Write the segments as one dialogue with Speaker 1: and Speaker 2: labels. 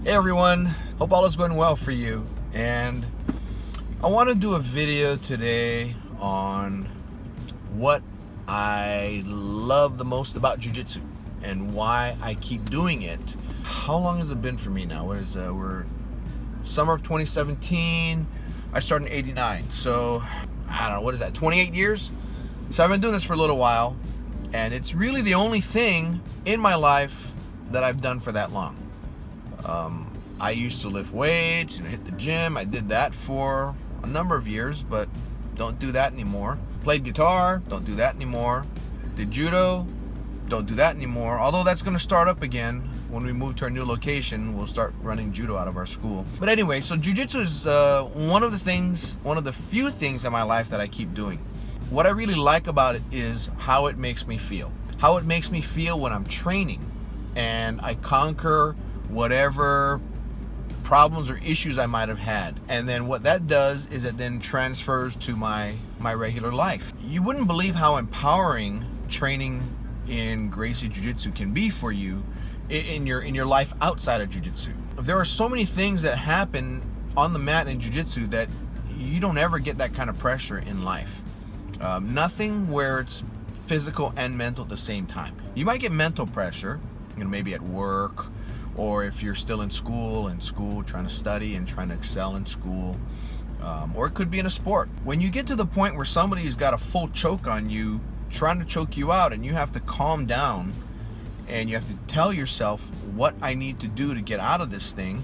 Speaker 1: Hey everyone, hope all is going well for you. And I want to do a video today on what I love the most about Jiu-Jitsu and why I keep doing it. How long has it been for me now? We're summer of 2017. I started in 89. So, I don't know, what is that, 28 years? So I've been doing this for a little while, and it's really the only thing in my life that I've done for that long. I used to lift weights and hit the gym. I did that for a number of years, but don't do that anymore. Played guitar, don't do that anymore. Did judo, don't do that anymore. Although that's going to start up again when we move to our new location. We'll start running judo out of our school. But anyway, so jiu-jitsu is one of the few things in my life that I keep doing. What I really like about it is how it makes me feel. How it makes me feel when I'm training and I conquer whatever problems or issues I might have had. And then what that does is it then transfers to my regular life. You wouldn't believe how empowering training in Gracie Jiu-Jitsu can be for you in your life outside of Jiu-Jitsu. There are so many things that happen on the mat in Jiu-Jitsu that you don't ever get that kind of pressure in life. Nothing where it's physical and mental at the same time. You might get mental pressure, maybe at work, or if you're still in school trying to study and trying to excel in school, or it could be in a sport. When you get to the point where somebody's got a full choke on you, trying to choke you out, and you have to calm down and you have to tell yourself what I need to do to get out of this thing,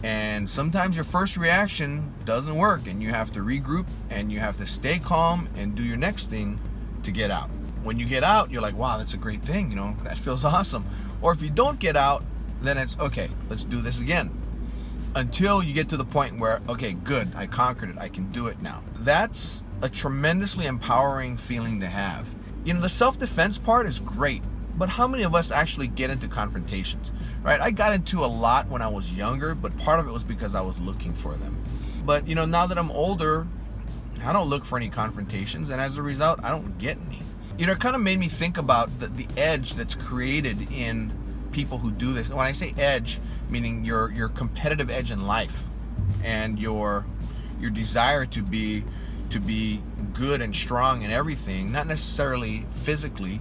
Speaker 1: and sometimes your first reaction doesn't work and you have to regroup and you have to stay calm and do your next thing to get out. When you get out, you're like, wow, that's a great thing, that feels awesome. Or if you don't get out, then it's okay, let's do this again, until you get to the point where, okay, good, I conquered it, I can do it now. That's a tremendously empowering feeling to have. The self-defense part is great, but how many of us actually get into confrontations, right? I got into a lot when I was younger, but part of it was because I was looking for them. But now that I'm older, I don't look for any confrontations, and as a result, I don't get any. It kind of made me think about the edge that's created in people who do this. When I say edge, meaning your competitive edge in life and your desire to be good and strong in everything, not necessarily physically,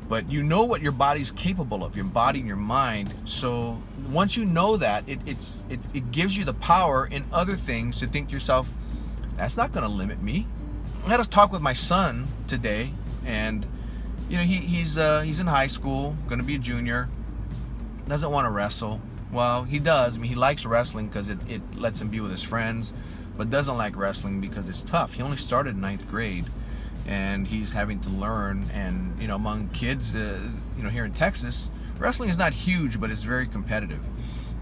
Speaker 1: but what your body's capable of, your body and your mind. So once you know that, it gives you the power in other things to think to yourself, that's not going to limit me. I had a talk with my son today, and he's in high school, going to be a junior. Doesn't want to wrestle. Well, he does. He likes wrestling because it lets him be with his friends, but doesn't like wrestling because it's tough. He only started in 9th grade, and he's having to learn. And among kids, here in Texas, wrestling is not huge, but it's very competitive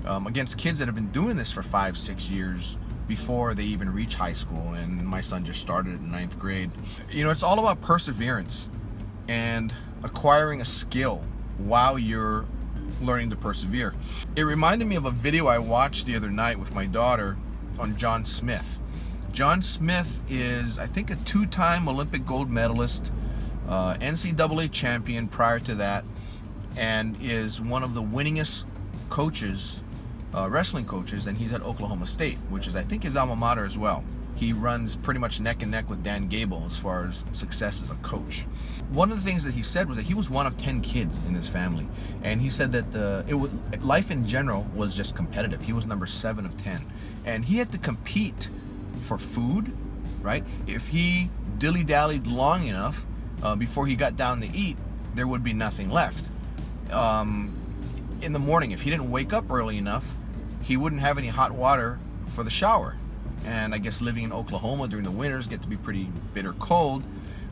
Speaker 1: against kids that have been doing this for 5-6 years before they even reach high school. And my son just started in 9th grade. It's all about perseverance and acquiring a skill while you're learning to persevere. It reminded me of a video I watched the other night with my daughter on John Smith. John Smith is, I think, a 2-time Olympic gold medalist, NCAA champion prior to that, and is one of the winningest coaches, wrestling coaches, and he's at Oklahoma State, which is, I think, his alma mater as well. He runs pretty much neck and neck with Dan Gable as far as success as a coach. One of the things that he said was that he was one of 10 kids in his family, and he said that life in general was just competitive. He was number 7 of 10, and he had to compete for food, right? If he dilly-dallied long enough before he got down to eat, there would be nothing left. In the morning, if he didn't wake up early enough, he wouldn't have any hot water for the shower. And I guess living in Oklahoma during the winters get to be pretty bitter cold.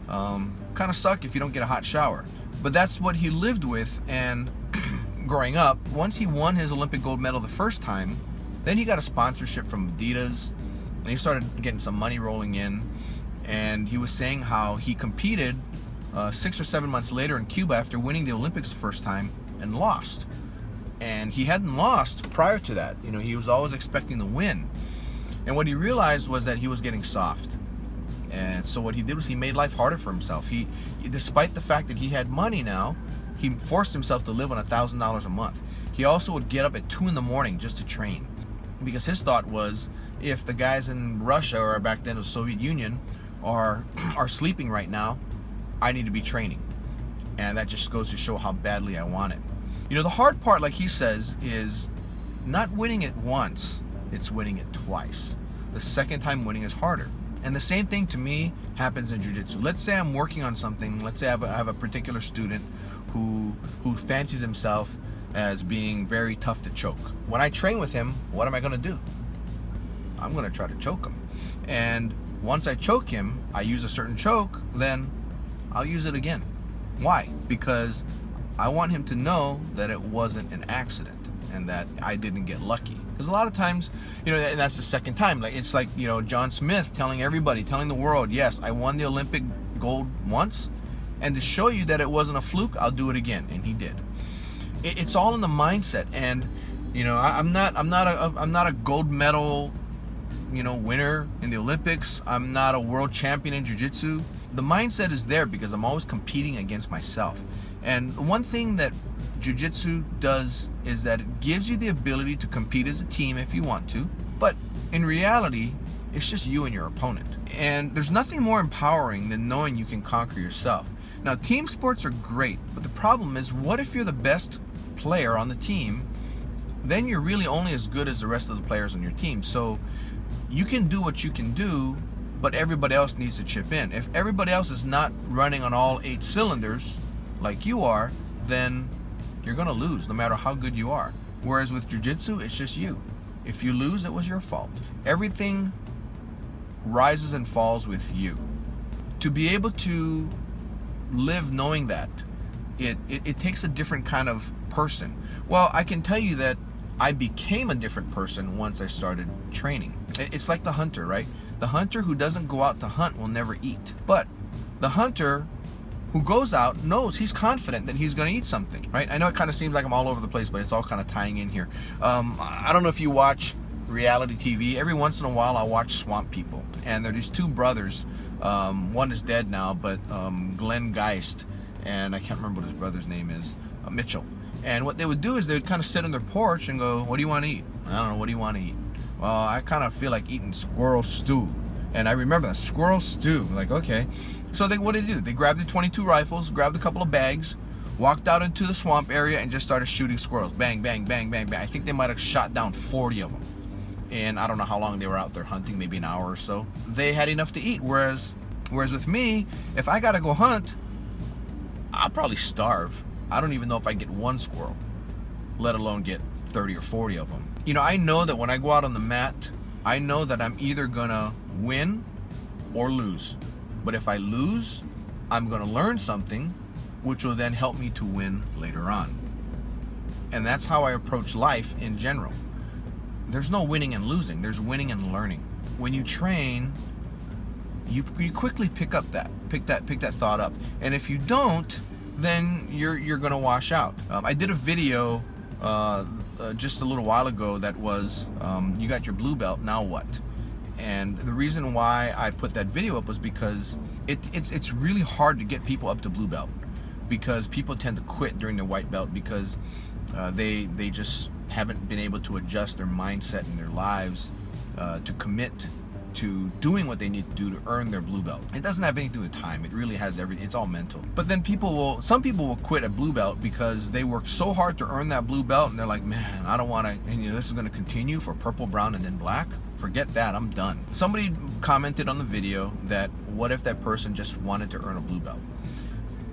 Speaker 1: Kind of suck if you don't get a hot shower. But that's what he lived with. And growing up, once he won his Olympic gold medal the first time, then he got a sponsorship from Adidas, and he started getting some money rolling in. And he was saying how he competed 6 or 7 months later in Cuba after winning the Olympics the first time and lost. And he hadn't lost prior to that. He was always expecting to win. And what he realized was that he was getting soft. And so what he did was he made life harder for himself. He, despite the fact that he had money now, he forced himself to live on $1,000 a month. He also would get up at 2 in the morning just to train, because his thought was, if the guys in Russia, or back then the Soviet Union, are sleeping right now, I need to be training. And that just goes to show how badly I want it. You know, the hard part, like he says, is not winning it once, it's winning it twice. The second time winning is harder. And the same thing to me happens in jiu-jitsu. Let's say I'm working on something. Let's say I have a particular student who fancies himself as being very tough to choke. When I train with him, what am I going to do? I'm going to try to choke him. And once I choke him, I use a certain choke, then I'll use it again. Why? Because I want him to know that it wasn't an accident and that I didn't get lucky. Because a lot of times, you know, and that's the second time. Like, it's like, you know, John Smith telling everybody, telling the world, yes, I won the Olympic gold once, and to show you that it wasn't a fluke, I'll do it again. And he did. It's all in the mindset. And, you know, I'm not a gold medal, you know, winner in the Olympics. I'm not a world champion in jiu-jitsu. The mindset is there because I'm always competing against myself. And one thing that jiu-jitsu does is that it gives you the ability to compete as a team if you want to, but in reality, it's just you and your opponent. And there's nothing more empowering than knowing you can conquer yourself. Now, team sports are great, but the problem is, what if you're the best player on the team? Then you're really only as good as the rest of the players on your team. So you can do what you can do, but everybody else needs to chip in. If everybody else is not running on all 8 cylinders like you are, then you're going to lose no matter how good you are. Whereas with jiu-jitsu, it's just you. If you lose, it was your fault. Everything rises and falls with you. To be able to live knowing that, it takes a different kind of person. Well, I can tell you that I became a different person once I started training. It's like the hunter, right? The hunter who doesn't go out to hunt will never eat. But the hunter who goes out knows, he's confident that he's going to eat something, right? I know it kind of seems like I'm all over the place, but it's all kind of tying in here. I don't know if you watch reality TV. Every once in a while, I watch Swamp People. And there are these 2 brothers. One is dead now, but Glenn Geist, and I can't remember what his brother's name is, Mitchell. And what they would do is they would kind of sit on their porch and go, what do you want to eat? I don't know, what do you want to eat? Well, I kind of feel like eating squirrel stew. And I remember that, squirrel stew. Like, okay. So what did they do? They grabbed the .22 rifles, grabbed a couple of bags, walked out into the swamp area, and just started shooting squirrels. Bang, bang, bang, bang, bang. I think they might have shot down 40 of them. And I don't know how long they were out there hunting, maybe an hour or so. They had enough to eat. Whereas with me, if I got to go hunt, I'll probably starve. I don't even know if I get 1 squirrel, let alone get 30 or 40 of them. You know, I know that when I go out on the mat, I know that I'm either gonna win or lose. But if I lose, I'm gonna learn something, which will then help me to win later on. And that's how I approach life in general. There's no winning and losing, there's winning and learning. When you train, you quickly pick that thought up. And if you don't, then you're gonna wash out. I did a video just a little while ago that was, you got your blue belt, now what? And the reason why I put that video up was because it's really hard to get people up to blue belt, because people tend to quit during their white belt because they just haven't been able to adjust their mindset in their lives to commit to doing what they need to do to earn their blue belt. It doesn't have anything to do with time. It really has everything. It's all mental. But then some people will quit at blue belt because they worked so hard to earn that blue belt, and they're like, man, I don't want to, and you know, this is going to continue for purple, brown, and then black. Forget that, I'm done. Somebody commented on the video that what if that person just wanted to earn a blue belt?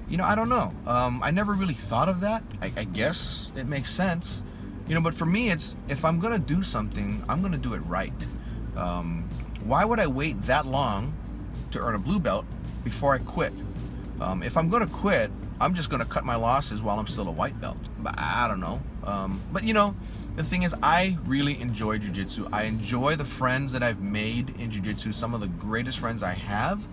Speaker 1: You know, I don't know. I never really thought of that. I guess it makes sense. You know, but for me, it's, if I'm going to do something, I'm going to do it right. Why would I wait that long to earn a blue belt before I quit? If I'm going to quit, I'm just going to cut my losses while I'm still a white belt. But I don't know. But you know, the thing is, I really enjoy jiu-jitsu. I enjoy the friends that I've made in jiu-jitsu. Some of the greatest friends I have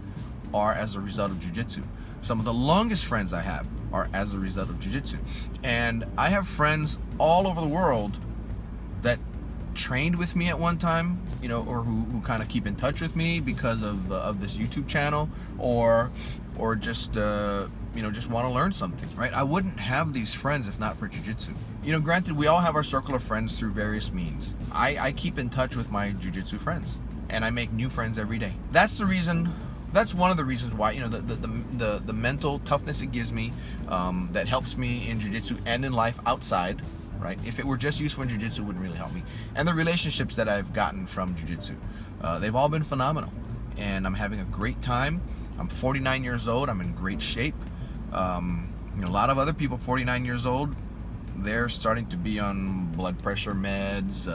Speaker 1: are as a result of jiu-jitsu. Some of the longest friends I have are as a result of jiu-jitsu. And I have friends all over the world that trained with me at one time, you know, or who kind of keep in touch with me because of this YouTube channel, or just just want to learn something, right? I wouldn't have these friends if not for jiu-jitsu. Granted, we all have our circle of friends through various means. I keep in touch with my jiu-jitsu friends, and I make new friends every day. That's one of the reasons why, the mental toughness it gives me, that helps me in jiu-jitsu and in life outside, right? If it were just useful in jiu-jitsu, it wouldn't really help me. And the relationships that I've gotten from jiu-jitsu, they've all been phenomenal, and I'm having a great time. I'm 49 years old. I'm in great shape. A lot of other people 49 years old, they're starting to be on blood pressure meds,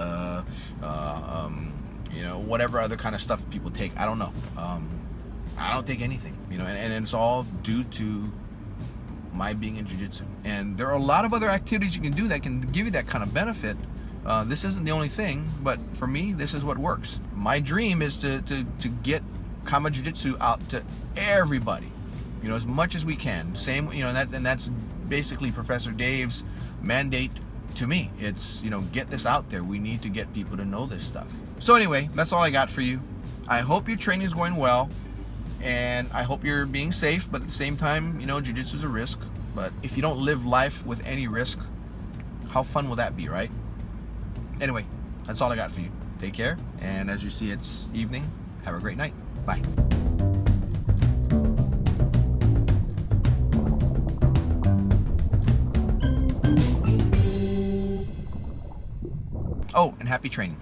Speaker 1: whatever other kind of stuff people take. I don't know. I don't take anything, and it's all due to my being in jiu-jitsu. And there are a lot of other activities you can do that can give you that kind of benefit. This isn't the only thing, but for me, this is what works. My dream is to get Kama Jiu-Jitsu out to everybody, as much as we can. Same, and that's basically Professor Dave's mandate to me. It's, get this out there. We need to get people to know this stuff. So anyway, that's all I got for you. I hope your training is going well, and I hope you're being safe, but at the same time, jiu-jitsu is a risk. But if you don't live life with any risk, how fun will that be, right? Anyway, that's all I got for you. Take care, and as you see, it's evening. Have a great night. Bye. Oh, and happy training.